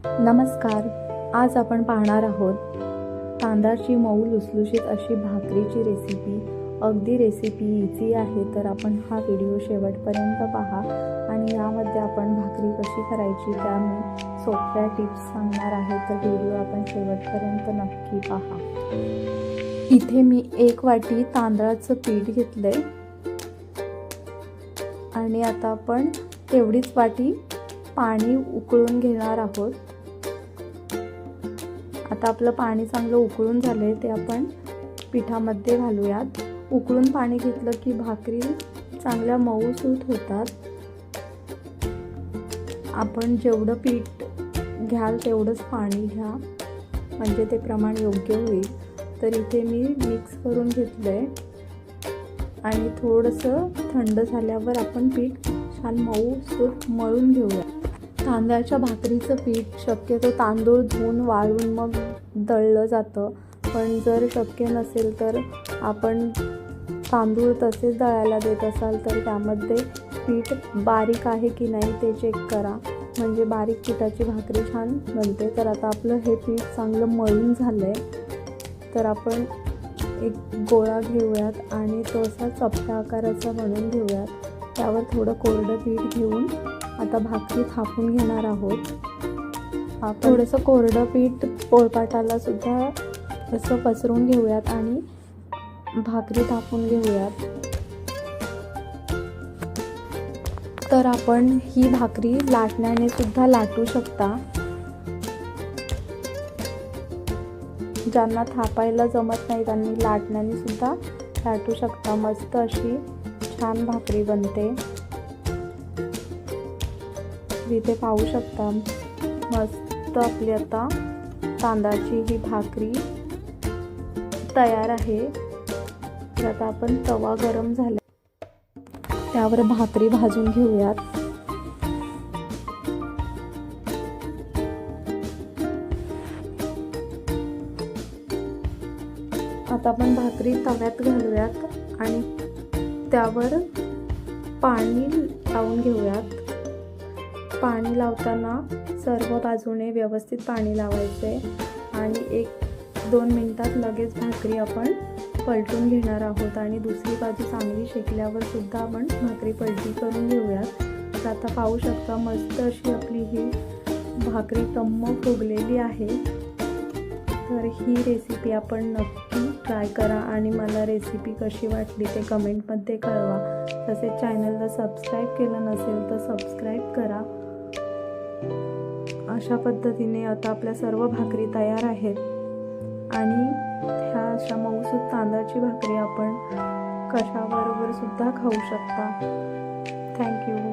नमस्कार. आज आपण पाहणार आहोत तांदळाची मऊ लुसलुशीत अशी भाकरीची रेसिपी. अगदी रेसिपी इझी आहे, तर आपण हा व्हिडिओ शेवटपर्यंत पहा आणि यामध्ये आपण भाकरी कशी करायची त्या मी सोप्या टिप्स सांगणार आहे, तर व्हिडिओ आपण शेवटपर्यंत नक्की पहा. इथे मी 1 वाटी तांदळाचं पीठ घेतलंय आणि आता आपण तेवढीच वाटी पाणी उकळून घेणार आहोत. आता आपलं पाणी चांगलं उकळून झालंय, ते आपण पिठामध्ये घालूयात. उकळून पाणी घेतलं की भाकरी चांगल्या मऊसूत होतात. आपण जेवढं पीठ घ्याल तेवढंच पाणी घ्या, म्हणजे ते प्रमाण योग्य होईल. तर इथे मी मिक्स करून घेतलंय आणि थोडंसं थंड झाल्यावर आपण पीठ छान मऊसूत मळून घेऊया. तांदळाच्या भाकरीचं पीठ शक्यतो तांदूळ धुवून वाळून मग दळलं जातं, पण जर शक्य नसेल तर आपण तांदूळ तसेच दळायला देत असाल तर त्यामध्ये पीठ बारीक आहे की नाही ते चेक करा, म्हणजे बारीक पिठाची भाकरी छान बनते. तर आता आपलं हे पीठ चांगलं मळून झालं आहे, तर आपण एक गोळा घेऊयात आणि तो असा चपटा आकाराचा बनवून घेऊयात. त्यावर थोडं कोरडं पीठ घेऊन आता भाकरी थापून घेणार आहोत. थोडंसं कोरडं पीठ पोळपाटाला सुद्धा असं पसरून घेऊयात आणि भाकरी थापून घेऊयात. तर आपण ही भाकरी लाटण्याने सुद्धा लाटू शकता. ज्यांना थापायला जमत नाही त्यांनी लाटण्याने सुद्धा लाटू शकता. मस्त अशी छान भाकरी बनते. इथे पाहू शकता मस्त आपली आता तांदळाची ही भाकरी तयार आहे. तर आता आपण तवा गरम झाला त्यावर भाकरी भाजून घेऊयात. आता आपण भाकरी तव्यात घालूयात आणि त्यावर पाणी लावून घेऊयात. पाणी लावताना सर्व बाजूने व्यवस्थित पाणी लावायचे आणि 1-2 मिनिटात लगेच भाकरी आपण पलटून घेणार आहोत आणि दुसरी बाजू चांगली शेकल्यावर सुद्धा आपण भाकरी पलटी करून घेऊयात. तर आता पाहू शकता मस्त अशी आपली ही भाकरी टम्म फुगलेली आहे. तर ही रेसिपी आपण नक्की ट्राय करा आणि मला रेसिपी कशी वाटली ते कमेंटमध्ये कळवा. तसेच चॅनलला सबस्क्राईब केलं नसेल तर सबस्क्राईब करा. अशा पद्धतीने आता आपल्या सर्व भाकरी तयार आहेत आणि ह्या अशा मऊसूत तांदळाची भाकरी आपण कशाबरोबर सुद्धा खाऊ शकता. थँक्यू.